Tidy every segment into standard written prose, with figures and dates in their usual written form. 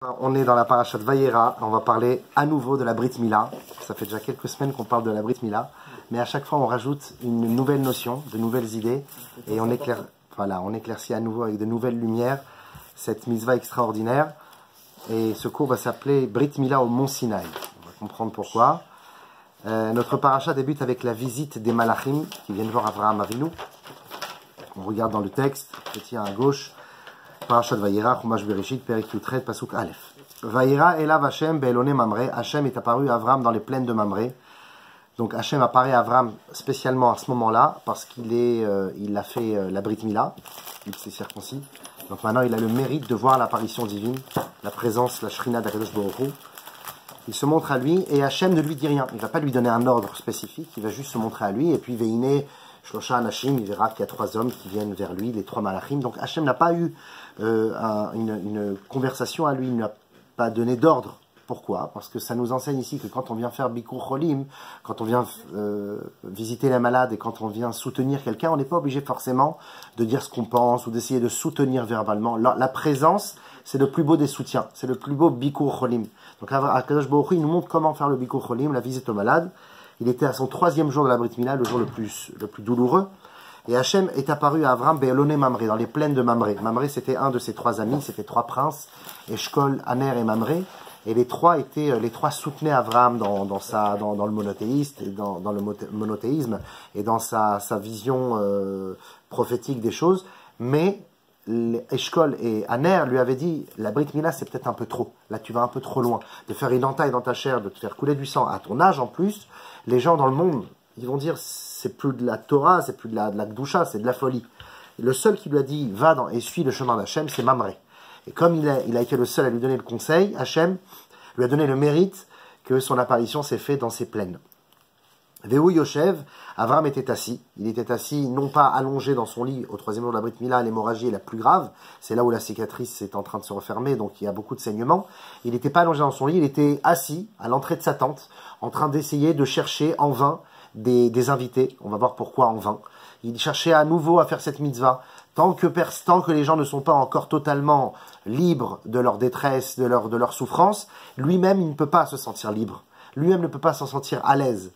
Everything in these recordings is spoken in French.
On est dans la parasha de Vayera, on va parler à nouveau de la Brit Mila. Ça fait déjà quelques semaines qu'on parle de la Brit Mila, mais à chaque fois on rajoute une nouvelle notion, de nouvelles idées, et on éclaircit à nouveau avec de nouvelles lumières cette mitzvah extraordinaire. Et ce cours va s'appeler Brit Mila au Mont Sinaï. On va comprendre pourquoi. Notre parasha débute avec la visite des Malachim qui viennent voir Avraham Avinu. On regarde dans le texte, petit à gauche. Parashat Vayera, Chumash Bereshit, Perek Yutret, Pasuk Aleph. Vayera elav Hashem be'elone Mamré. Hashem est apparu à Avraham dans les plaines de Mamré. Donc Hashem apparaît à Avraham spécialement à ce moment-là parce il a fait la Brit Mila, il s'est circoncis. Donc maintenant il a le mérite de voir l'apparition divine, la présence, la Shrina d'Akadosh Baruch Hu. Il se montre à lui et Hashem ne lui dit rien. Il ne va pas lui donner un ordre spécifique, il va juste se montrer à lui et puis Veine Shlosha Anashim, il verra qu'il y a 3 hommes qui viennent vers lui, les 3 malachim. Donc Hashem n'a pas eu une conversation à lui, il n'a pas donné d'ordre. Pourquoi? Parce que ça nous enseigne ici que quand on vient faire Bikur Cholim, quand on vient visiter les malades et quand on vient soutenir quelqu'un, on n'est pas obligé forcément de dire ce qu'on pense ou d'essayer de soutenir verbalement. La présence, c'est le plus beau des soutiens, c'est le plus beau Bikur Cholim. Donc Akadosh Baruch Hu, il nous montre comment faire le Bikur Cholim, la visite aux malades. Il était à son 3e jour de la Brit Mila, le jour le plus douloureux. Et Hachem est apparu à Avraham be'elone Mamré, dans les plaines de Mamré. Mamré, c'était un de ses 3 amis, c'était 3 princes, Eshkol, Aner et Mamré. Et les 3 soutenaient Avraham dans le monothéisme et dans sa vision prophétique des choses. Mais Eshkol et Aner lui avaient dit, la Brit Mila c'est peut-être un peu trop. Là tu vas un peu trop loin. De faire une entaille dans ta chair, de te faire couler du sang à ton âge en plus, les gens dans le monde, ils vont dire, c'est plus de la Torah, c'est plus de la Gdusha, c'est de la folie. Et le seul qui lui a dit, va et suis le chemin d'Hachem, c'est Mamré. Et comme il a été le seul à lui donner le conseil, Hachem lui a donné le mérite que son apparition s'est faite dans ces plaines. Vehu Yoshev, Avraham était assis. Il était assis, non pas allongé dans son lit au 3e jour de la Brit Mila, l'hémorragie est la plus grave. C'est là où la cicatrice est en train de se refermer, donc il y a beaucoup de saignements. Il n'était pas allongé dans son lit, il était assis à l'entrée de sa tente, en train d'essayer de chercher en vain des invités. On va voir pourquoi en vain. Il cherchait à nouveau à faire cette mitzvah. Tant que les gens ne sont pas encore totalement libres de leur détresse, de leur souffrance, lui-même il ne peut pas se sentir libre. Lui-même ne peut pas s'en sentir à l'aise.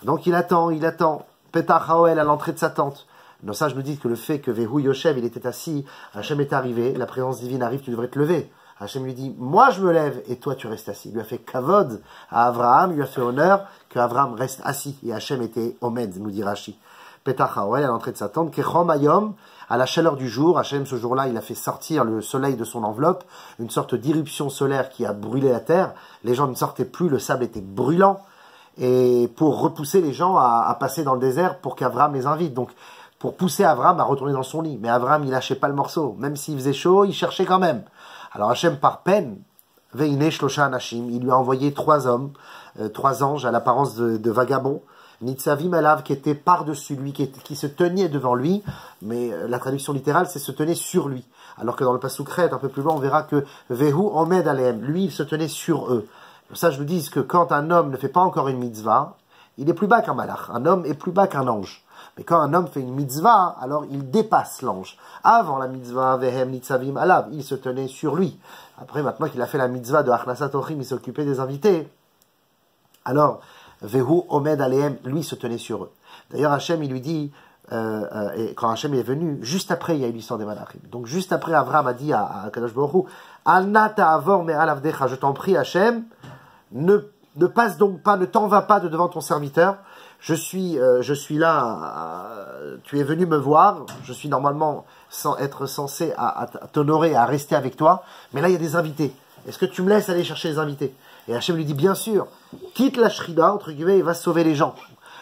Donc il attend. Petach Haoel à l'entrée de sa tente. Donc ça je me dis que le fait que Vehu Yoshev, il était assis, Hachem est arrivé, la présence divine arrive, tu devrais te lever. Hachem lui dit, moi je me lève et toi tu restes assis. Il lui a fait kavod à Avraham, il lui a fait honneur qu'Avraham reste assis. Et Hachem était Omed, nous dit Rashi. Petach Haoel à l'entrée de sa tente, Kechom Ayom, à la chaleur du jour, Hachem ce jour-là, il a fait sortir le soleil de son enveloppe, une sorte d'irruption solaire qui a brûlé la terre. Les gens ne sortaient plus, le sable était brûlant. Et pour repousser les gens à passer dans le désert pour qu'Avraham les invite. Donc, pour pousser Avraham à retourner dans son lit. Mais Avraham, il lâchait pas le morceau. Même s'il faisait chaud, il cherchait quand même. Alors Hachem, par peine, Veine Shlosha Anashim, il lui a envoyé 3 hommes, 3 anges à l'apparence de vagabonds. Nitzavim Alav, qui était par-dessus lui, qui se tenait devant lui. Mais la traduction littérale, c'est se tenait sur lui. Alors que dans le Pasuk Ret, un peu plus loin, on verra que Vehu Omed Aleem, lui, il se tenait sur eux. Ça, je vous dis que quand un homme ne fait pas encore une mitzvah, il est plus bas qu'un malach. Un homme est plus bas qu'un ange. Mais quand un homme fait une mitzvah, alors il dépasse l'ange. Avant la mitzvah, Vehem Nitzavim Alav, il se tenait sur lui. Après, maintenant qu'il a fait la mitzvah de Achnasat Ochim, il s'occupait des invités. Alors, Vehu Omed Aleem, lui, se tenait sur eux. D'ailleurs, Hachem, il lui dit, et quand Hachem est venu, juste après, il y a eu l'histoire des malachim. Donc, juste après, Avraham a dit à Kadosh Baruch Hu, Alna ta'avor me'al avdecha, je t'en prie, Hachem, ne passe donc pas, ne t'en vas pas de devant ton serviteur. Je suis là, tu es venu me voir, je suis normalement sans être censé à t'honorer, à rester avec toi, mais là il y a des invités. Est-ce que tu me laisses aller chercher les invités? Et Hachem lui dit bien sûr, quitte la shrina, entre guillemets, et va sauver les gens.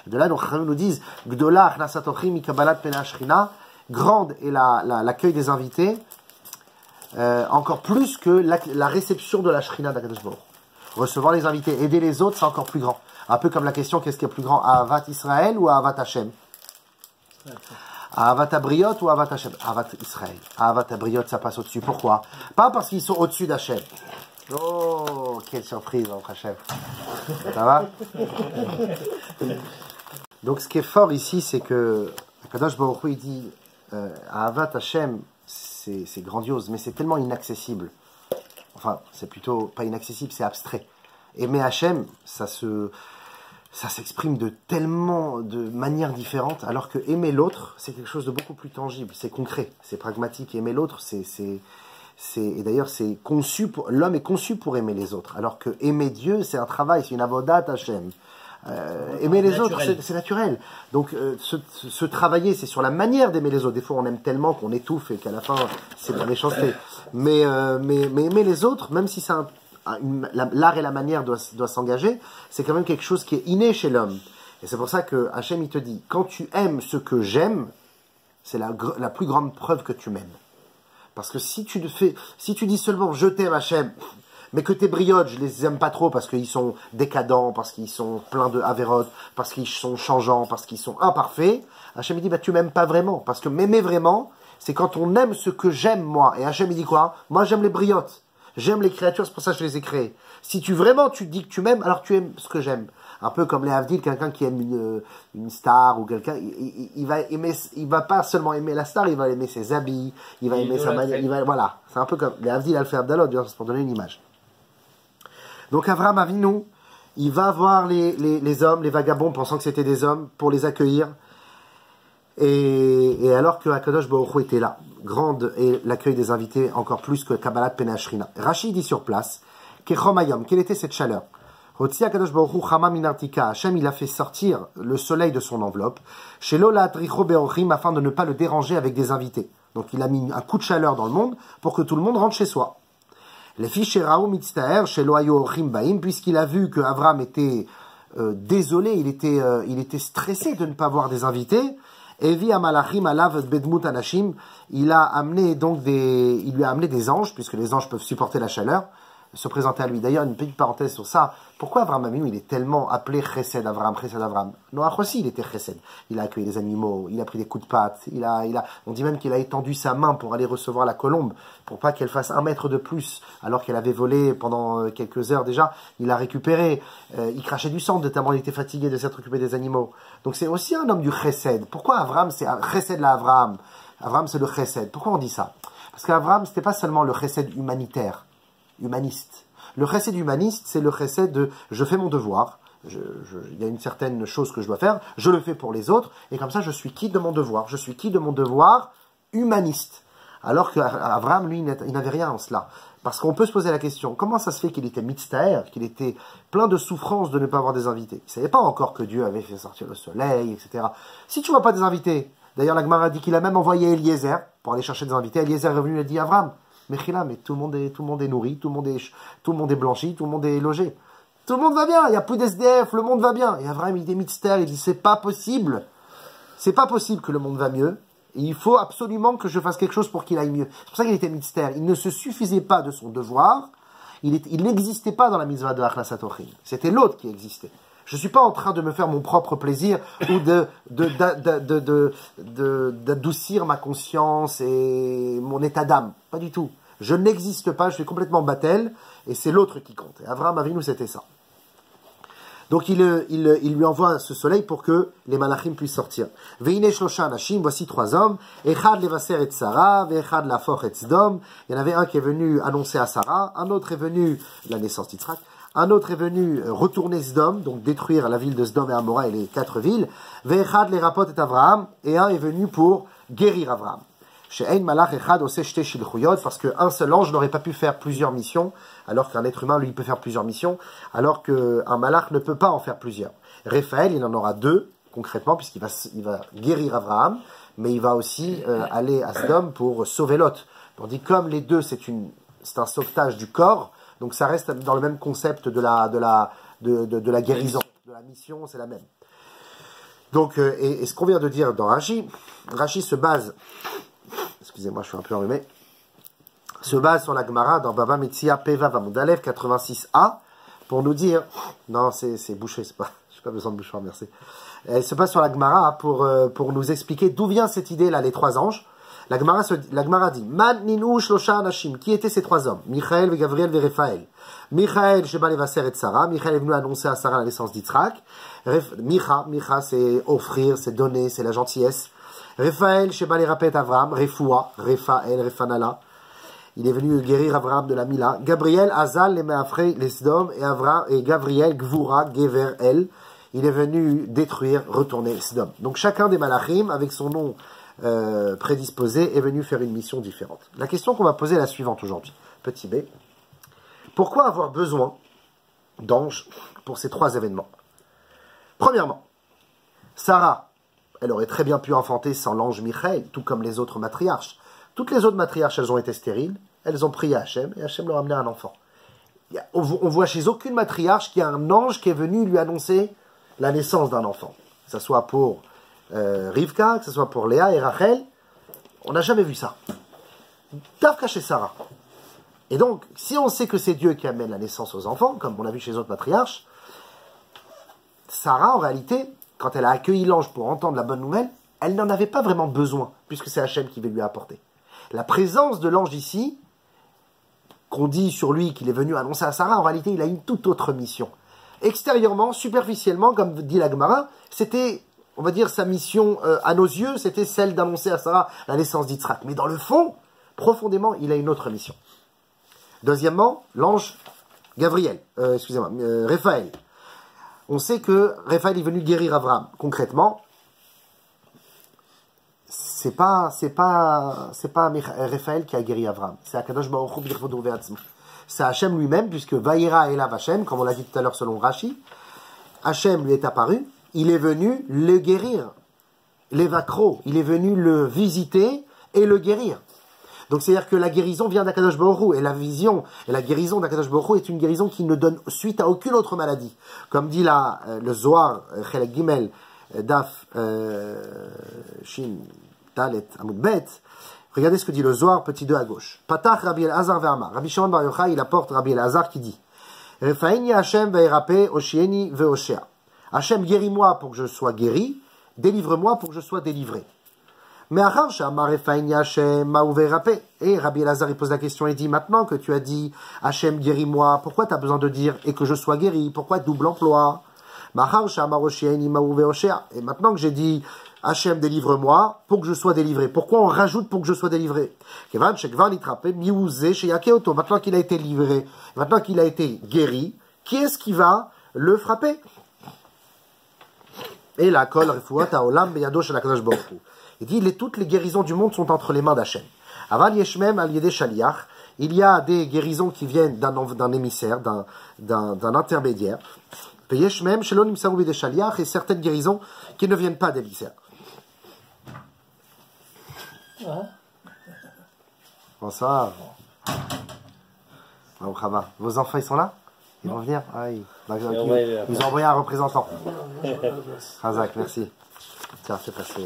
De là, nos nous disent, Gdola achnasat ochim mikabalat pena shrina, grande est l'accueil des invités, encore plus que la réception de la shrina d'Akadosh Baruch. Recevoir les invités, aider les autres, c'est encore plus grand. Un peu comme la question, qu'est-ce qui est plus grand, Ahavat Israël ou Ahavat Hashem? Ahavat Abriot ou Ahavat Hashem? Ahavat Israël. Ahavat Abriot, ça passe au-dessus. Pourquoi? Pas parce qu'ils sont au-dessus d'Hachem. Oh, quelle surprise, entre Hachem. Ça va? Donc, ce qui est fort ici, c'est que Kadosh Baruch Hu, il dit, Ahavat Hashem, c'est grandiose, mais c'est tellement inaccessible. enfin, c'est plutôt pas inaccessible, c'est abstrait. Aimer Hachem, ça s'exprime de tellement de manières différentes, alors que aimer l'autre, c'est quelque chose de beaucoup plus tangible, c'est concret, c'est pragmatique. Aimer l'autre, et d'ailleurs, l'homme est conçu pour aimer les autres, alors que aimer Dieu, c'est un travail, c'est une avodat Hachem. Aimer les autres, c'est naturel. Donc, se travailler, c'est sur la manière d'aimer les autres. Des fois, on aime tellement qu'on étouffe et qu'à la fin, c'est de la méchanceté. Mais aimer les autres, même si c'est l'art et la manière doivent s'engager, c'est quand même quelque chose qui est inné chez l'homme. Et c'est pour ça que Hachem, il te dit, quand tu aimes ce que j'aime, c'est la plus grande preuve que tu m'aimes. Parce que si tu dis seulement je t'aime Hachem, mais que tes brioches, je les aime pas trop parce qu'ils sont décadents, parce qu'ils sont pleins de avérotes, parce qu'ils sont changeants, parce qu'ils sont imparfaits, Hachem il dit, tu m'aimes pas vraiment. Parce que m'aimer vraiment, c'est quand on aime ce que j'aime moi. Et Hachem il dit quoi? Moi j'aime les brioches, j'aime les créatures, c'est pour ça que je les ai créées. Si tu dis que tu m'aimes, alors tu aimes ce que j'aime. Un peu comme les Havdil, quelqu'un qui aime une star ou quelqu'un, il va pas seulement aimer la star, il va aimer ses habits, il va aimer sa manière, voilà. C'est un peu comme les Havdil Alfer Abdallah, c'est pour donner une image. Donc Avraham Avinu, il va voir les hommes, les vagabonds, pensant que c'était des hommes, pour les accueillir. Et alors que Akadosh Baruch Hu était là, grande est l'accueil des invités, encore plus que Kabbalat Penashrina. Rachid dit sur place, Kechomayom, quelle était cette chaleur? Hotzi Akadosh Baruch Hu Chama Minartika, Hachem il a fait sortir le soleil de son enveloppe, chez Lola Tricho Beochim, afin de ne pas le déranger avec des invités. Donc il a mis un coup de chaleur dans le monde pour que tout le monde rentre chez soi. Les fiches Raou Mitztaer chez Loayo Baim, puisqu'il a vu que Avram était désolé, il était stressé de ne pas voir des invités. Evi Amalachim Alav Bedmut Anashim, il lui a amené des anges, puisque les anges peuvent supporter la chaleur, se présenter à lui. D'ailleurs, une petite parenthèse sur ça. Pourquoi Avraham Avinu, il est tellement appelé Chesed Avram? Noach aussi, il était Chesed. Il a accueilli les animaux, il a pris des coups de patte, on dit même qu'il a étendu sa main pour aller recevoir la colombe, pour pas qu'elle fasse 1 mètre de plus, alors qu'elle avait volé pendant quelques heures déjà. Il a récupéré, il crachait du sang, tellement il était fatigué de s'être occupé des animaux. Donc c'est aussi un homme du Chesed. Pourquoi Avram, c'est un Chesed là, Avram? Avram, c'est le Chesed. Pourquoi on dit ça? Parce qu'Avram, c'était pas seulement le Chesed humanitaire, humaniste. Le chesed humaniste, c'est le chesed de je fais mon devoir, il y a une certaine chose que je dois faire, je le fais pour les autres, et comme ça je suis quitte de mon devoir. Je suis quitte de mon devoir humaniste. Alors qu'Avraham, lui, il n'avait rien en cela. Parce qu'on peut se poser la question, comment ça se fait qu'il était mitztaer, qu'il était plein de souffrance de ne pas avoir des invités? Il ne savait pas encore que Dieu avait fait sortir le soleil, etc. Si tu ne vois pas des invités, d'ailleurs la Gemara dit qu'il a même envoyé Eliezer pour aller chercher des invités. Eliezer est revenu et a dit, Avraham, mais tout le monde est nourri, tout le monde est blanchi, tout le monde est logé. Tout le monde va bien, il n'y a plus d'SDF, le monde va bien. Et Avraham, il dit mitztaer, il dit, c'est pas possible que le monde va mieux. Et il faut absolument que je fasse quelque chose pour qu'il aille mieux. C'est pour ça qu'il était mitztaer. Il ne se suffisait pas de son devoir, il n'existait pas dans la mitzvah de Achlasat Ochim. C'était l'autre qui existait. Je ne suis pas en train de me faire mon propre plaisir ou d'adoucir ma conscience et mon état d'âme. Pas du tout. Je n'existe pas, je suis complètement battel, et c'est l'autre qui compte. Et Avraham Avinu, c'était ça. Donc il lui envoie ce soleil pour que les malachim puissent sortir. Veine shlosha anashim, voici 3 hommes. Echad levaser et Sarah, veechad lafoch et Sdom. Il y en avait un qui est venu annoncer à Sarah, un autre est venu, la naissance d'Yitzhak, un autre est venu retourner Sdom, donc détruire la ville de Sdom et Amora et les 4 villes. Veechad les rapot et Avraham, et un est venu pour guérir Avraham. Chez Ein Malach Echad Ose Shte Shilchuyot, parce qu'un seul ange n'aurait pas pu faire plusieurs missions, alors qu'un être humain, lui, peut faire plusieurs missions, alors qu'un malach ne peut pas en faire plusieurs. Raphaël, il en aura 2, concrètement, puisqu'il va guérir Avraham, mais il va aussi aller à Sdom pour sauver Lot. Tandis que comme les deux, c'est un sauvetage du corps, donc ça reste dans le même concept de la guérison. De la mission, c'est la même. Donc, et ce qu'on vient de dire dans Rashi se base, excusez-moi, je suis un peu enrhumé, se base sur la Gemara dans Baba Metzia Peva Vamudalev 86a pour nous dire, non, c'est bouché, j'ai pas besoin de bouchoir, merci. Elle se base sur la Gemara pour nous expliquer d'où vient cette idée-là, les 3 anges. La Gemara dit, Man ninu shlosha anashim, qui étaient ces 3 hommes? Michael, Gabriel et Raphaël. Michael, Sheba levaser et Sarah. Michael est venu annoncer à Sarah la naissance d'Yitzhak. Micha, c'est offrir, c'est donner, c'est la gentillesse. Raphaël, Sheba le rapet Avram. Refoua, Raphaël, Refanala. il est venu guérir Abraham de la Mila. Gabriel, Azal, les Meafrei, les Sdom, et Gabriel, Gvura, Gever, El, il est venu détruire, retourner Sdom. Donc chacun des Malachim, avec son nom prédisposé, est venu faire une mission différente. La question qu'on va poser est la suivante aujourd'hui. Petit b. Pourquoi avoir besoin d'anges pour ces 3 événements? Premièrement, Sarah, elle aurait très bien pu enfanter sans l'ange Michael, tout comme les autres matriarches. Toutes les autres matriarches, elles ont été stériles, elles ont prié à Hachem, et Hachem leur a amené un enfant. On voit chez aucune matriarche qu'il y a un ange qui est venu lui annoncer la naissance d'un enfant. Que ce soit pour Rivka, que ce soit pour Léa et Rachel, on n'a jamais vu ça. Davka chez Sarah. Et donc, si on sait que c'est Dieu qui amène la naissance aux enfants, comme on a vu chez les autres matriarches, Sarah, en réalité, quand elle a accueilli l'ange pour entendre la bonne nouvelle, elle n'en avait pas vraiment besoin, puisque c'est Hachem qui veut lui apporter. La présence de l'ange ici, qu'on dit sur lui qu'il est venu annoncer à Sarah, en réalité, il a une toute autre mission. Extérieurement, superficiellement, comme dit la Gemara, c'était, on va dire, sa mission à nos yeux, c'était celle d'annoncer à Sarah la naissance d'Yitzhak. Mais dans le fond, profondément, il a une autre mission. Deuxièmement, l'ange Gabriel, Raphaël. On sait que Raphaël est venu guérir Abraham. Concrètement, c'est pas Raphaël qui a guéri Abraham. C'est Akadosh Baruch Hu b'irvodo ve'atzmo. C'est Hachem lui-même, puisque Vayera elav Hachem, comme on l'a dit tout à l'heure selon Rashi, Hachem lui est apparu, il est venu le guérir, l'évacro, il est venu le visiter et le guérir. Donc c'est-à-dire que la guérison vient d'Akadosh Baruch Hu, et la vision et la guérison d'Akadosh Baruch Hu est une guérison qui ne donne suite à aucune autre maladie. Comme dit le Zohar, Chelek Gimel, Daf, Shin, Talet, Amud Bet. Regardez ce que dit le Zohar, petit 2 à gauche. Patach Rabbi Elazar ve'amar. Rabbi Shimon bar Yochai, il apporte Rabbi Elazar qui dit Refaini Hashem ve'erape oshieni ve'oshea. Hashem, guéris-moi pour que je sois guéri, délivre-moi pour que je sois délivré. Mais Achar Shamar Refaini Hashem ma'u ve'erape. Et Rabbi Elazar, il pose la question et dit maintenant que tu as dit Hashem, guéris-moi, pourquoi tu as besoin de dire et que je sois guéri? Pourquoi double emploi? Machar Shamar oshieni ma'u ve'oshea. Et maintenant que j'ai dit Hachem, délivre-moi pour que je sois délivré. Pourquoi on rajoute pour que je sois délivré? Maintenant qu'il a été livré, maintenant qu'il a été guéri, qui est-ce qui va le frapper? Et la kol refuat haolam beyado shel HaKadosh Baruch Hu. Il dit toutes les guérisons du monde sont entre les mains d'Hachem. Aval yeshmem al yedei shaliach. Il y a des guérisons qui viennent d'un émissaire, d'un intermédiaire. Yeshmem shelo nimsaru biyedei shaliach, et certaines guérisons qui ne viennent pas d'émissaire. Bonsoir. Vos enfants, ils sont là? Ils vont venir? Ah, ils ont envoyé un représentant. Razak, merci. Tiens, fais passer.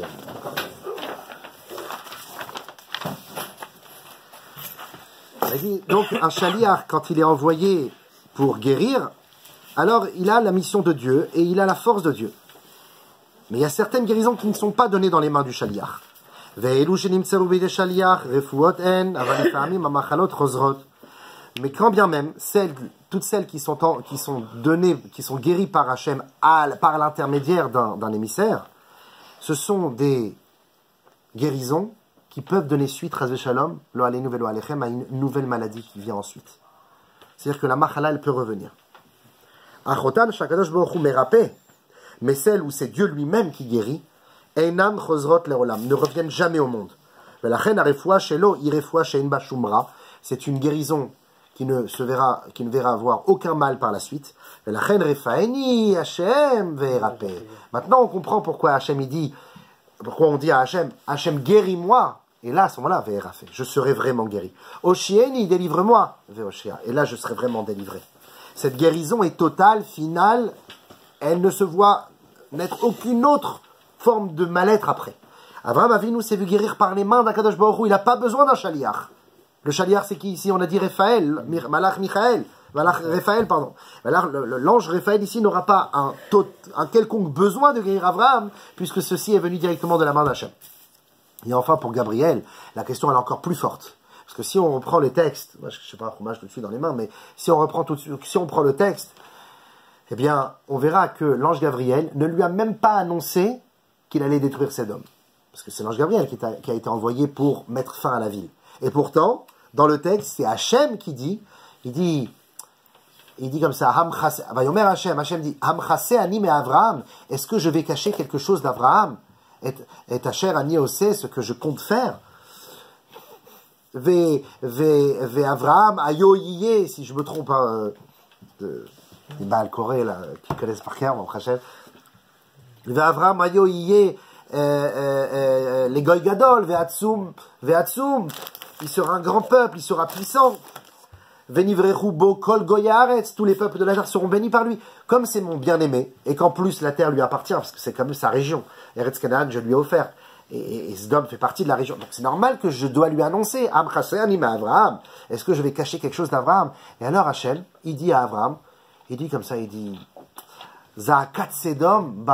Donc, un chaliar, quand il est envoyé pour guérir, alors il a la mission de Dieu et il a la force de Dieu. Mais il y a certaines guérisons qui ne sont pas données dans les mains du chaliar. Mais quand bien même, toutes celles qui sont données, qui sont guéries par Hachem par l'intermédiaire d'un émissaire, ce sont des guérisons qui peuvent donner suite, Chas v'Shalom, lo aleinu velo alechem, à une nouvelle maladie qui vient ensuite. C'est-à-dire que la machala, elle peut revenir. Achotan shakadosh baruch hu merape, mais celles où c'est Dieu lui-même qui guérit, einam chozrot leolam, ne reviennent jamais au monde. Velachen arefua shelo irefua shein ba shumra, c'est une guérison qui ne verra avoir aucun mal par la suite. Velachen refaeni Hashem ve'erape. Maintenant on comprend pourquoi on dit à Hashem, Hashem guéris-moi. Et là, à ce moment-là, ve'erape, je serai vraiment guéri. Oshieni, délivre-moi. Ve'oshia. Et là, je serai vraiment délivré. Cette guérison est totale, finale. Elle ne se voit n'être aucune autre forme de mal-être après. Abraham Avinu s'est vu guérir par les mains d'Akadosh Baruch Hu. Il n'a pas besoin d'un chaliar. Le chaliar, c'est qui ici? On a dit Raphaël, Malach Michael. Raphaël, pardon. Alors, l'ange Raphaël ici n'aura pas un quelconque besoin de guérir Abraham, puisque ceci est venu directement de la main d'Hachem. Et enfin, pour Gabriel, la question elle est encore plus forte. Parce que si on reprend le texte, moi, je ne sais pas comment je le suis dans les mains, mais si on prend le texte, eh bien, on verra que l'ange Gabriel ne lui a même pas annoncé qu'il allait détruire Sodome. Parce que c'est l'ange Gabriel qui a été envoyé pour mettre fin à la ville. Et pourtant, dans le texte, c'est Hachem qui dit, il dit comme ça, Vayomer Hachem dit, Hamchase ani me Avraham, est-ce que je vais cacher quelque chose d'Avraham? Et Asher ani osé, ce que je compte faire. Ve Avraham ayo yiyeh, si je me trompe, les Baal Koré, là, qui connaissent par cœur, mon Hachem. Ve Avraham ayo yiyeh, les Goy Gadol, Ve'atzum, il sera un grand peuple, il sera puissant. Venivrechu bo kol goy haaretz, tous les peuples de la terre seront bénis par lui. Comme c'est mon bien-aimé, et qu'en plus la terre lui appartient, parce que c'est comme sa région. Eretz Canaan, je lui ai offert. Et Sdom fait partie de la région. Donc c'est normal que je dois lui annoncer, Am Chasser Anima Avraham. Est-ce que je vais cacher quelque chose d'Avraham? Et alors Hachem, il dit à Avraham, il dit comme ça, il dit, Zaakat Sedom,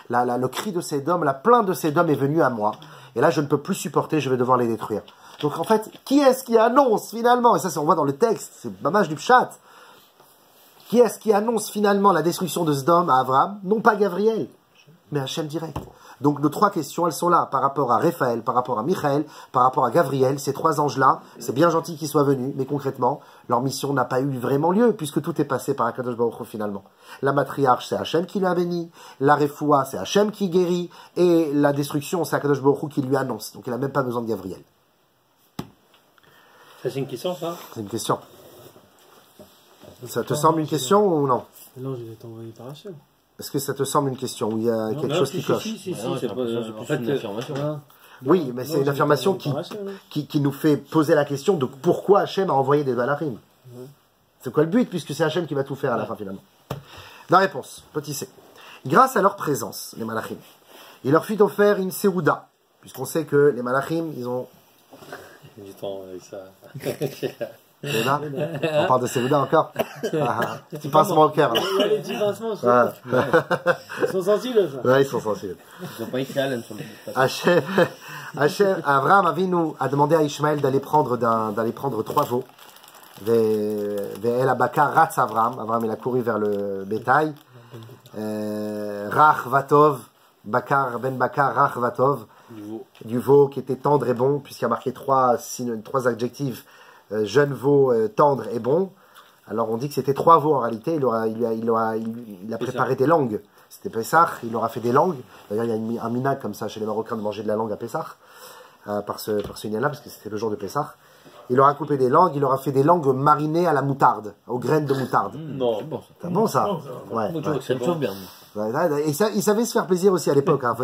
le cri de Sedom, la plainte de Sedom est venue à moi. Et là, je ne peux plus supporter, je vais devoir les détruire. Donc en fait, qui est-ce qui annonce finalement, et ça on voit dans le texte, c'est Mamash du Pshat, qui est-ce qui annonce finalement la destruction de Sdom à Avraham? Non pas Gabriel, mais Hachem direct. Donc nos trois questions, elles sont là, par rapport à Raphaël, par rapport à Michaël, par rapport à Gabriel, ces trois anges-là, c'est bien gentil qu'ils soient venus, mais concrètement, leur mission n'a pas eu vraiment lieu, puisque tout est passé par Akadosh Baruch Hu finalement. La matriarche, c'est Hachem qui l'a béni, la Refoua, c'est Hachem qui guérit, et la destruction, c'est Akadosh Baruch Hu qui lui annonce. Donc il n'a même pas besoin de Gabriel. Ça, c'est une question, ça? C'est une question. Ça te semble une question ou non? Non, je vais t'envoyer par Hachem. Est-ce que ça te semble une question où il y a quelque chose qui cloche? Si, c'est pas en fait une affirmation. Oui, mais c'est une affirmation qui nous fait poser la question de pourquoi Hachem a envoyé des malachim. C'est quoi le but, puisque c'est Hachem qui va tout faire à la fin finalement. La réponse, petit c. Grâce à leur présence, les malachim, il leur fut offert une séouda, puisqu'on sait que les malachim, ils ont... Du temps avec ça. Séouda, on parle de séouda encore. Tu pinces-moi au cœur. Il y a les petits pincements, ils sont sensibles, ça. Ouais, ils sont sensibles. Ils n'ont pas écrit Allen sur le Hachem, Avraham Avinu a demandé à Ishmaël d'aller prendre 3 veaux. Ve'el abakar ratz Avraham. Avraham, il a couru vers le bétail. Rach vatov. Bakar, ben bakar, rach vatov. Du veau qui était tendre et bon, puisqu'il y a marqué 3 adjectifs. Jeune veau, tendre et bon. Alors on dit que c'était 3 veaux en réalité. Il a préparé des langues. C'était Pessah, il leur a fait des langues. D'ailleurs, il y a un minag comme ça chez les Marocains de manger de la langue à Pessah, par ce là parce que c'était le jour de Pessah. Il leur a coupé des langues, il leur a fait des langues marinées à la moutarde, aux graines de moutarde. Non, c'est bon ça. C'est bon ça? Ouais. C'est toujours bien. Et ça, il savait se faire plaisir aussi à l'époque. Hein.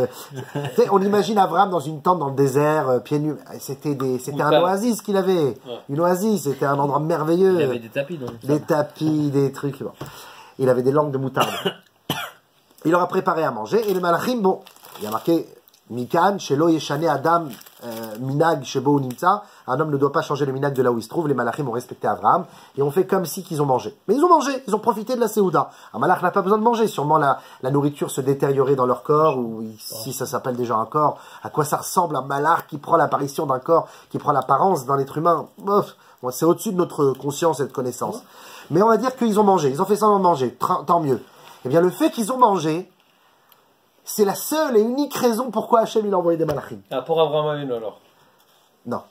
On imagine Abraham dans une tente dans le désert, pieds nus. C'était un oasis qu'il avait. Ouais. Une oasis, c'était un endroit merveilleux. Il avait des tapis donc. Des tapis, des trucs. Bon. Il avait des langues de moutarde. Il leur a préparé à manger. Et les malachim, bon, il y a marqué Mikan, Shelo Yeshane Adam, Minag, Shebo Nimtza. Un homme ne doit pas changer le minag de là où il se trouve. Les malachim ont respecté Abraham et ont fait comme si qu'ils ont mangé. Mais ils ont mangé, ils ont profité de la séouda. Un malach n'a pas besoin de manger. Sûrement la nourriture se détériorait dans leur corps, ou si ça s'appelle déjà un corps. À quoi ça ressemble un malach qui prend l'apparition d'un corps, qui prend l'apparence d'un être humain? Bof, bon, c'est au-dessus de notre conscience et de connaissance. Mais on va dire qu'ils ont mangé, ils ont fait semblant de manger, tant mieux. Eh bien, le fait qu'ils ont mangé, c'est la seule et unique raison pourquoi Hachem il a envoyé des malachim. Ah, pour Abraham Avinu alors? Non.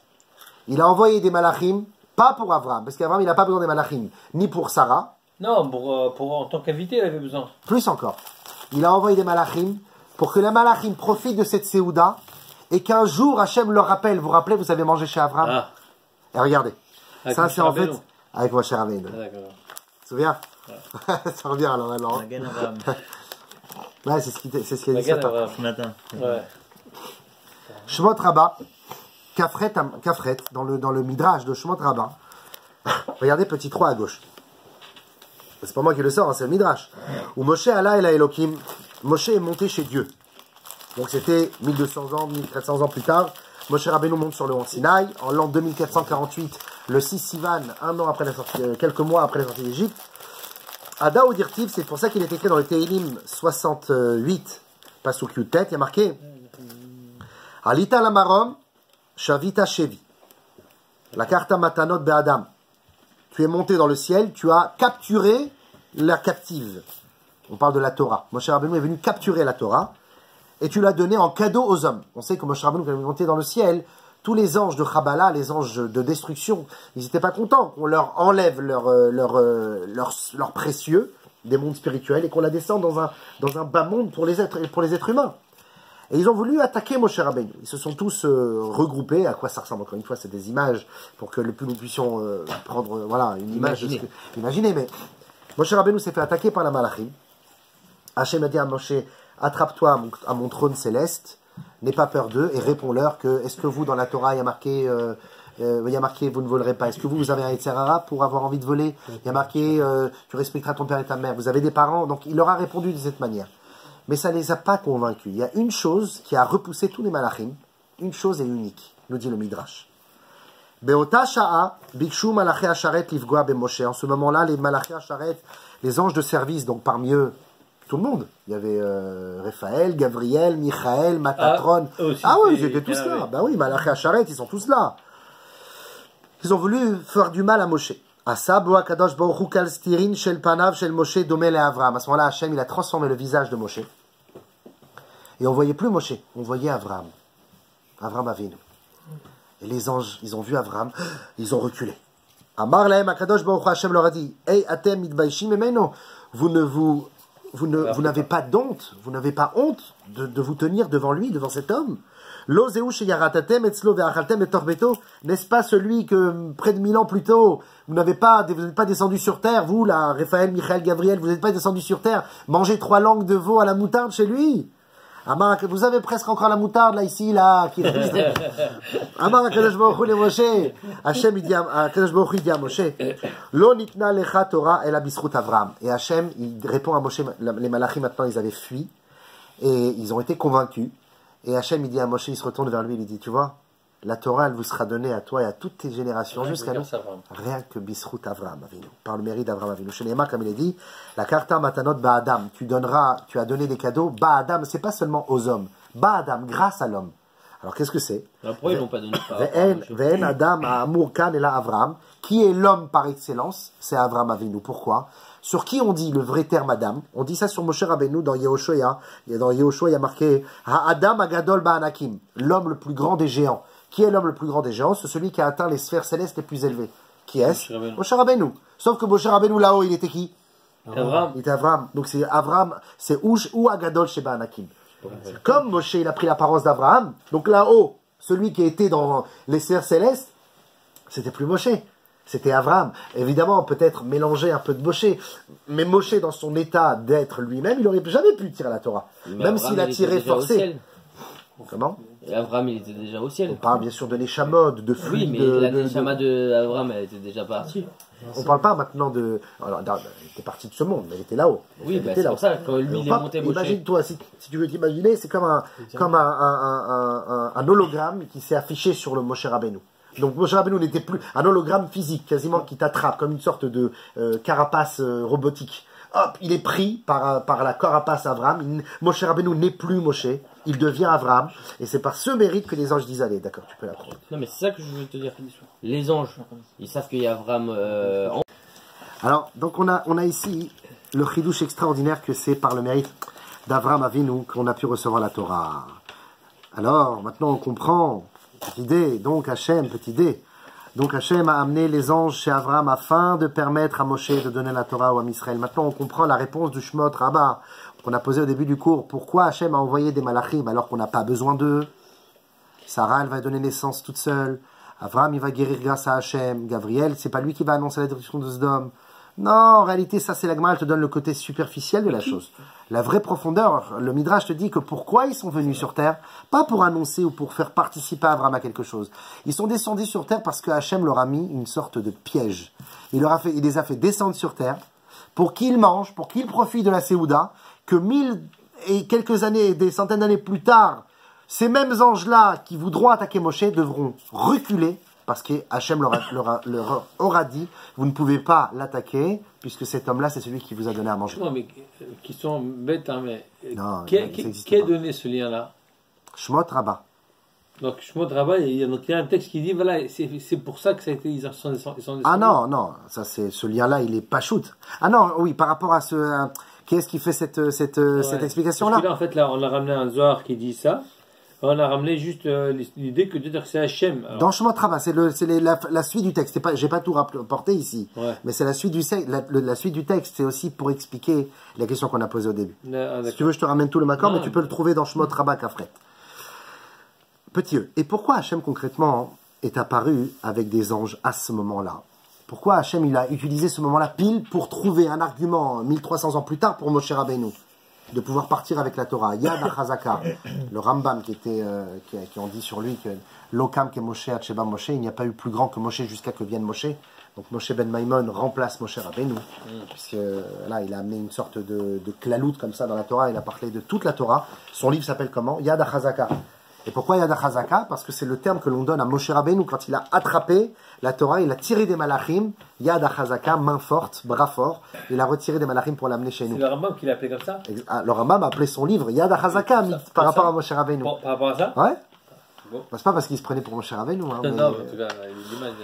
Il a envoyé des malachim, pas pour Abraham, parce qu'Abraham il n'a pas besoin des malachim, ni pour Sarah. Non, pour en tant qu'invité, il avait besoin. Plus encore. Il a envoyé des malachim pour que les malachim profitent de cette séouda et qu'un jour Hachem leur rappelle. Vous vous rappelez, vous avez mangé chez Abraham? Ah. Et regardez. Avec ça c'est en fait... Rabbeinu. Avec Moshe Rabbeinu. Ah, d'accord. Tu te souviens? Ouais. Ça revient alors. Ouais, c'est ce qu'il a dit ce matin. Ouais. Shemot Rabbah, Kafret, dans le Midrash de Shemot Rabbah. Regardez, petit 3 à gauche. C'est pas moi qui le sors, hein, c'est le Midrash. Où Moshe Allah el Elohim, Moshe est monté chez Dieu. Donc c'était 1200 ans, 1400 ans plus tard. Moshe Rabbeinu monte sur le mont Sinaï, en l'an 2448, le 6 Sivan, quelques mois après la sortie d'Égypte. Ada Udirtiv, c'est pour ça qu'il est écrit dans le Tehilim 68, Pasuk Yutet, il y a marqué Alita lamarom, Shavita Shevi. La carta matanot be'adam. Tu es monté dans le ciel, tu as capturé la captive. On parle de la Torah. Moshe Rabbeinu est venu capturer la Torah et tu l'as donnée en cadeau aux hommes. On sait que Moshe Rabbeinu, quand il est monté dans le ciel, tous les anges de Chabala, les anges de destruction, ils n'étaient pas contents qu'on leur enlève leur précieux des mondes spirituels et qu'on la descende dans un bas monde pour les êtres humains. Et ils ont voulu attaquer Moshe Rabbeinu. Ils se sont tous regroupés. À quoi ça ressemble? Encore une fois, c'est des images pour que nous puissions prendre une image. Imaginez. Mais Moshe Rabbeinu s'est fait attaquer par la Malachim. Hachem a dit à Moshe, attrape-toi à mon trône céleste, n'aie pas peur d'eux et réponds-leur que est-ce que vous dans la Torah il y a marqué vous ne volerez pas. Est-ce que vous avez un Yetzirah pour avoir envie de voler? Il y a marqué tu respecteras ton père et ta mère. Vous avez des parents. Donc il leur a répondu de cette manière. Mais ça ne les a pas convaincus. Il y a une chose qui a repoussé tous les malachim, une chose est unique, nous dit le Midrash. Be'ota sha'a bikshu malachi asharet livgoa be'Moshe. En ce moment-là, les malachi asharet, les anges de service, donc parmi eux, tout le monde. Il y avait Raphaël, Gabriel, Michaël, Matatron. Oui, ils étaient tous là. Ben oui, malachi asharet, ils sont tous là. Ils ont voulu faire du mal à Moshe. À ce moment-là, Hachem, il a transformé le visage de Moshe. Et on ne voyait plus Moshe, on voyait Avraham. Avraham Avinu. Et les anges, ils ont vu Avraham, ils ont reculé. Amar lahem Akadosh Baruch Hu, Hachem leur a dit, Hey, atem mitbaishim emeno. Vous n'avez pas d'honte, vous n'avez pas honte de vous tenir devant lui, devant cet homme. N'est-ce pas celui que près de 1000 ans plus tôt, vous n'êtes pas descendu sur terre, vous là, Raphaël, Michaël, Gabriel, vous n'êtes pas descendu sur terre, manger 3 langues de veau à la moutarde chez lui? Amar, vous avez presque encore la moutarde là, ici, là, qui est Amar, Akadosh Baruch Hu le Moshe, Hachem, Akadosh Baruch Hu dit à Moshe, Lo nitna lecha Torah el abisrut Avraham. Et Hachem, il répond à Moshe, les malachim maintenant, ils avaient fui, et ils ont été convaincus. Et Hachem, il dit à Moshe, il se retourne vers lui, il dit, tu vois, la Torah, elle vous sera donnée à toi et à toutes tes générations jusqu'à nous. Rien que Bisrut Avraham Avinu, par le mérite d'Avraham Avinu. Chez Néma, comme il est dit, la karta matanot ba'adam, tu as donné des cadeaux, ba'adam, c'est pas seulement aux hommes, ba'adam, grâce à l'homme. Alors qu'est-ce que c'est? Pourquoi ils n'ont pas donné ça? Ve'en adam ha'amur kan ela Avraham, qui est l'homme par excellence? C'est Avraham Avinu. Pourquoi? Sur qui on dit le vrai terme Adam? On dit ça sur Moshe Rabbeinu dans Yehoshua. Dans Yehoshua, il y a marqué Ha'adam agadol ba'anakim, l'homme le plus grand des géants. Qui est l'homme le plus grand des géants? C'est celui qui a atteint les sphères célestes les plus élevées. Qui est-ce? Moshe Rabbeinu. Sauf que Moshe Rabbeinu là-haut, il était qui? Avraham. Il était Avraham. Donc c'est Avraham, c'est ou agadol chez ba'anakim. Comme Moshe, il a pris l'apparence d'Avraham, donc là-haut, celui qui était dans les sphères célestes, c'était plus Moshe. C'était Avraham. Évidemment, peut-être mélanger un peu de Moshe. Mais Moshe, dans son état d'être lui-même, il n'aurait jamais pu tirer la Torah. Mais même Abraham, s'il a tiré forcé. Comment? Et Avraham, il était déjà au ciel. On parle bien sûr de Neshamot, de fruits. Oui, mais la Neshama d'Avraham, elle était déjà partie. On ne parle pas maintenant de... Alors, elle était partie de ce monde, mais elle était là-haut. Oui, bah, c'est pour ça, quand lui, il est monté Moshe. Imagine-toi, si tu veux t'imaginer, c'est comme un hologramme qui s'est affiché sur le Moshe Rabbeinu. Donc Moshe Rabbeinu n'était plus un hologramme physique, quasiment qui t'attrape, comme une sorte de carapace robotique. Hop, il est pris par la carapace Avraham. Moshe Rabbeinu n'est plus Moshe, il devient Avraham. Et c'est par ce mérite que les anges disent, allez, d'accord, tu peux la prendre. Non, mais c'est ça que je veux te dire. Les anges, ils savent qu'il y a Avraham en... Alors, donc on a ici le chidouche extraordinaire que c'est par le mérite d'Avraham Avinu qu'on a pu recevoir la Torah. Alors, maintenant on comprend... Petite idée, donc Hachem, petite idée. Donc Hachem a amené les anges chez Avraham afin de permettre à Moshe de donner la Torah au Ham Israël. Maintenant on comprend la réponse du Shmot Rabbah qu'on a posé au début du cours. Pourquoi Hachem a envoyé des malachim alors qu'on n'a pas besoin d'eux? Sarah, elle va donner naissance toute seule. Avraham, il va guérir grâce à Hachem. Gabriel, c'est pas lui qui va annoncer la destruction de Sodome. Non, en réalité, ça c'est la Gemara, elle te donne le côté superficiel de la chose. La vraie profondeur, le Midrash te dit que pourquoi ils sont venus sur terre, pas pour annoncer ou pour faire participer Abraham à quelque chose. Ils sont descendus sur terre parce que Hachem leur a mis une sorte de piège. Il les a fait descendre sur terre pour qu'ils mangent, pour qu'ils profitent de la Séouda, que 1000 et quelques années, des centaines d'années plus tard, ces mêmes anges-là qui voudront attaquer Moshe devront reculer parce que Hachem leur aura dit, vous ne pouvez pas l'attaquer, puisque cet homme-là, c'est celui qui vous a donné à manger. Non, mais qui sont bêtes, hein, mais qui a donné ce lien-là? Shmot Rabbah. Donc, Shmot Rabbah, il y a un texte qui dit, voilà, c'est pour ça que ça a été, ils sont descendus. Ah non, ça c'est, ce lien-là, il est pas shoot. Ah non, oui, par rapport à qui est-ce qui fait cette explication-là? Parce que là, en fait, là, on a ramené un Zohar qui dit ça. On a ramené juste l'idée que de dire que c'est Hachem. Alors. Dans Shemot Rabbah, c'est la suite du texte. J'ai pas tout rapporté ici, Ouais. mais c'est la suite la suite du texte. C'est aussi pour expliquer la question qu'on a posée au début. Ah, Si tu veux, je te ramène tout le Makor, Ah, mais tu peux le trouver dans Shemot Rabbah Kafret. Petit E. Et pourquoi Hachem concrètement est apparu avec des anges à ce moment-là? Pourquoi Hachem il a utilisé ce moment-là pile pour trouver un argument 1300 ans plus tard pour Moshe Rabbeinu de pouvoir partir avec la Torah? Yad HaChazaka, le Rambam qui en dit sur lui que l'Okam que Moshe Hatsheba Moshe, il n'y a pas eu plus grand que Moshe jusqu'à que vienne Moshe. Donc Moshe Ben Maimon remplace Moshe Rabbeinu, puisque là il a amené une sorte de klalout comme ça dans la Torah, il a parlé de toute la Torah. Son livre s'appelle comment? Yad HaChazaka. Et pourquoi Yad HaChazaka? Parce que c'est le terme que l'on donne à Moshe Rabbeinu quand il a attrapé la Torah, il a tiré des malachim, Yad HaChazaka, main forte, bras fort, il a retiré des malachim pour l'amener chez nous. C'est le Rambam qui l'a appelé comme ça. Le Rambam a appelé son livre Yad HaChazaka par rapport à Moshe Rabbeinu. Par rapport à ça. Ouais. Bon. C'est pas parce qu'il se prenait pour Moshe Rabbeinu. Hein, Non, mais... non, en tout cas, il y a l'image.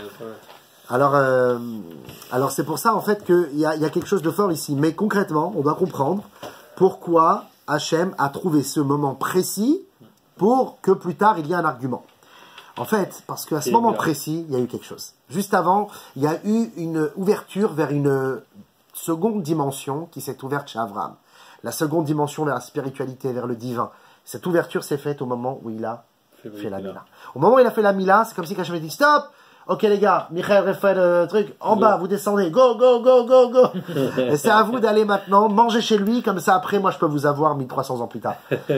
Alors c'est pour ça en fait qu'il y a quelque chose de fort ici. Mais concrètement, on doit comprendre pourquoi Hachem a trouvé ce moment précis pour que plus tard il y ait un argument. En fait, parce qu'à ce moment précis, il y a eu quelque chose. Juste avant, il y a eu une ouverture vers une seconde dimension qui s'est ouverte chez Abraham. La seconde dimension vers la spiritualité, vers le divin. Cette ouverture s'est faite au moment où il a fait la Mila. Au moment où il a fait la Mila, c'est comme si Hachem avait dit stop. Ok les gars, Michael fait le truc, en bas, vous descendez, go, go, go, go, go. Et c'est à vous d'aller maintenant, manger chez lui, comme ça après, moi je peux vous avoir 1300 ans plus tard.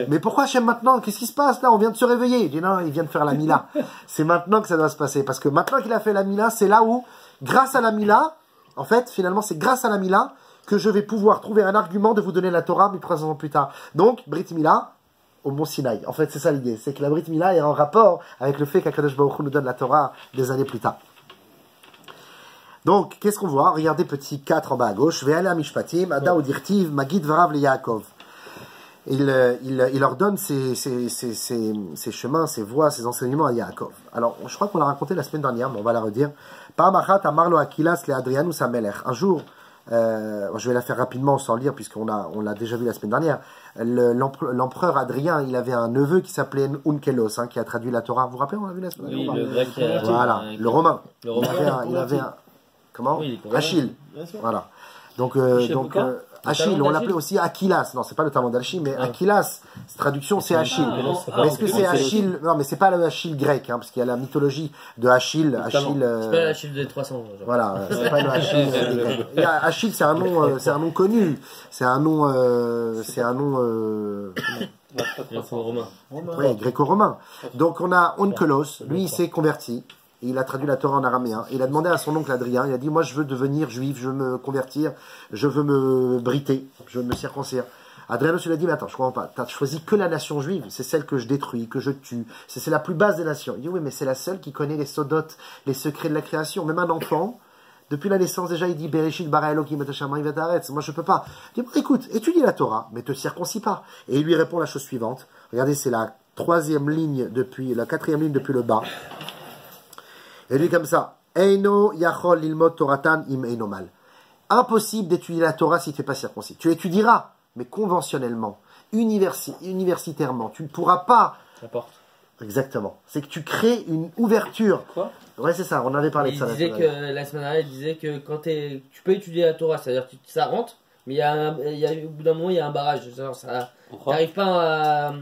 Mais pourquoi Hachem maintenant? Qu'est-ce qui se passe là? On vient de se réveiller. Il dit non, il vient de faire la Mila. C'est maintenant que ça doit se passer. Parce que maintenant qu'il a fait la Mila, c'est là où, grâce à la Mila, en fait, finalement, c'est grâce à la Mila que je vais pouvoir trouver un argument de vous donner la Torah 1300 ans plus tard. Donc, Brit Mila, au Mont Sinaï. En fait, c'est ça l'idée. C'est que la Brit Mila est en rapport avec le fait qu'Akadosh Baruch Hu nous donne la Torah des années plus tard. Donc, qu'est-ce qu'on voit? Regardez petit 4 en bas à gauche. Ve'ala mishpatim, ada udirtiv, magid varav le Yaakov. Il leur donne ses chemins, ses voies, ses enseignements à Yaakov. Alors, je crois qu'on l'a raconté la semaine dernière, mais on va la redire. Pa'amachat amarlo akilas le Adrianus amelech. Un jour, je vais la faire rapidement sans lire puisqu'on l'a déjà vu la semaine dernière. L'empereur Adrien, il avait un neveu qui s'appelait Onkelos, qui a traduit la Torah. Vous vous rappelez, on l'a vu la semaine dernière? Oui, le grec. Voilà, le romain. Le romain. Il avait un comment? Oui, Achille. Voilà. Donc Achille, on l'appelait aussi Achillas. Non, c'est pas le talent d'Achille, mais Achillas, traduction, c'est Achille. Mais est-ce que c'est Achille? Non, mais c'est pas le Achille grec, parce qu'il y a la mythologie de Achille. C'est pas l'Achille des 300. Genre. Voilà, c'est pas le Achille des Grecs. Achille, c'est un nom connu. C'est un nom Gréco-romain. Oui, gréco-romain. Donc on a Onkelos, lui il s'est converti. Il a traduit la Torah en araméen. Il a demandé à son oncle Adrien, il a dit, moi je veux devenir juif, je veux me convertir, je veux me briter, je veux me circoncire. Adrien lui a dit, mais attends, je comprends pas, t'as choisi que la nation juive, c'est celle que je détruis, que je tue, c'est la plus basse des nations. Il dit, oui, mais c'est la seule qui connaît les sodotes, les secrets de la création. Même un enfant, depuis la naissance déjà, il dit, Bereshit bara Elohim et Hashem v'taretz. Moi je peux pas. Il dit, écoute, étudie la Torah, mais te circoncis pas. Et il lui répond la chose suivante. Regardez, c'est la quatrième ligne depuis le bas. Et lui comme ça, Eino yachol lilmod toratan im eino mal. Impossible d'étudier la Torah si tu n'es pas circoncis. Tu étudieras, mais conventionnellement, universitairement, tu ne pourras pas. La porte. Exactement. C'est que tu crées une ouverture. Quoi? Ouais, c'est ça. On avait parlé de ça. La semaine dernière, il disait que quand tu peux étudier la Torah, c'est-à-dire que ça rentre, mais au bout d'un moment, il y a un barrage. Tu n'arrives pas à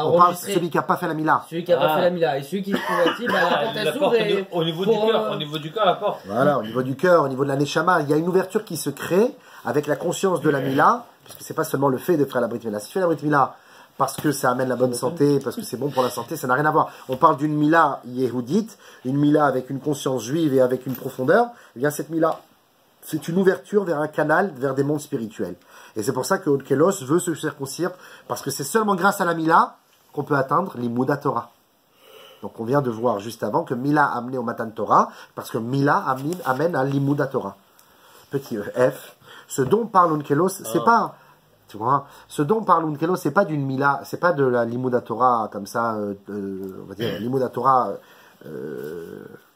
on parle de celui qui n'a pas fait la Mila. Celui qui n'a pas fait la Mila. Et celui qui se convertit, la porte s'ouvre. Au niveau du cœur, au niveau du cœur, la porte. Voilà, au niveau du cœur, au niveau de la Neshama, il y a une ouverture qui se crée avec la conscience de la Mila, puisque c'est pas seulement le fait de faire la Brit Mila. Si tu fais la Brit Mila parce que ça amène la bonne santé, parce que c'est bon pour la santé, ça n'a rien à voir. On parle d'une Mila yéhoudite, une Mila avec une conscience juive et avec une profondeur. Eh bien, cette Mila, c'est une ouverture vers un canal, vers des mondes spirituels. Et c'est pour ça que Onkelos veut se circoncire, parce que c'est seulement grâce à la Mila qu'on peut atteindre l'Imouda Torah. Donc on vient de voir juste avant que Mila a amené au Matan Torah, parce que Mila amène à l'Imouda Torah. Petit F. Ce dont parle Onkelos, c'est pas... Tu vois, ce dont parle Onkelos, c'est pas d'une Mila, c'est pas de la l'Imouda Torah comme ça, on va dire l'Imouda Torah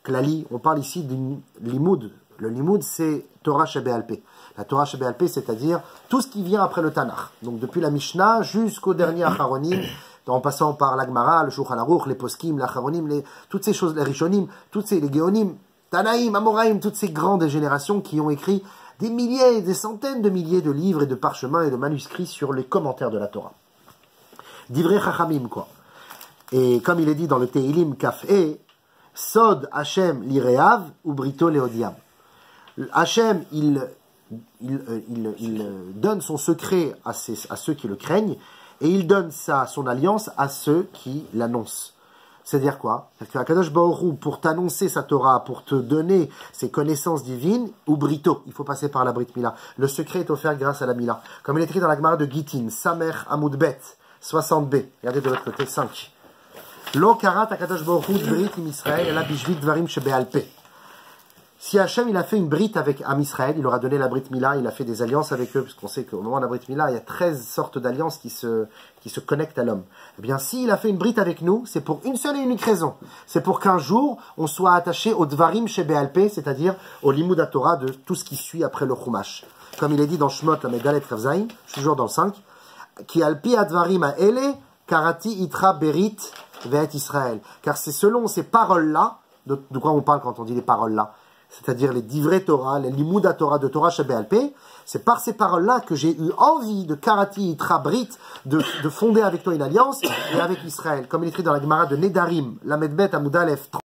Klali. On parle ici d'une Limoud. Le Limoud, c'est Torah Shebéalpé. La Torah Shebéalpé, c'est-à-dire tout ce qui vient après le Tanakh. Donc depuis la Mishnah jusqu'au dernier Acharonim, en passant par l'Agmara, le Shulchan Aruch, les Poskim, l'Acharonim, toutes ces choses, les Rishonim, les Geonim, Tanaïm, Amoraïm, toutes ces grandes générations qui ont écrit des milliers, des centaines de milliers de livres et de parchemins et de manuscrits sur les commentaires de la Torah. Divrei Chachamim, quoi. Et comme il est dit dans le Teilim Kaf-E, Sod Hashem lireav ou Brito leodiam. Hashem, il donne son secret à ceux qui le craignent, et il donne son alliance à ceux qui l'annoncent. C'est-à-dire quoi? C'est-à-dire qu'Akadosh Baruch Hu, pour t'annoncer sa Torah, pour te donner ses connaissances divines, ou Brito, il faut passer par la Brit Mila. Le secret est offert grâce à la Mila. Comme il est écrit dans la Gemara de Gittin, Samer Amoud Bet, 60b. Regardez de l'autre côté, 5. Lo karat Akadosh Baruch Hu Brit im Israël, ela bishvit dvarim shebe'alpe. Si Hachem il a fait une brite avec Am Israël, il leur a donné la Brit Mila, il a fait des alliances avec eux, puisqu'on sait qu'au moment de la Brit Mila, il y a 13 sortes d'alliances qui se connectent à l'homme. Eh bien, s'il a fait une brite avec nous, c'est pour une seule et unique raison. C'est pour qu'un jour, on soit attaché au Dvarim Shebe'alpe, c'est-à-dire au Limud Torah de tout ce qui suit après le Chumash. Comme il est dit dans Shemot, la Medalet Kavzaïm, je suis toujours dans le 5, qui alpi advarim a ele, karati itra berit ve'et Israël. Car c'est selon ces paroles-là, de quoi on parle quand on dit les paroles-là, c'est-à-dire les divrei Torah, les limud Torah de Torah Shebe'alpe, c'est par ces paroles-là que j'ai eu envie de karati itra brit, de fonder avec toi une alliance et avec Israël. Comme il est écrit dans la Gemara de Nedarim, la Medbet Amud Aleph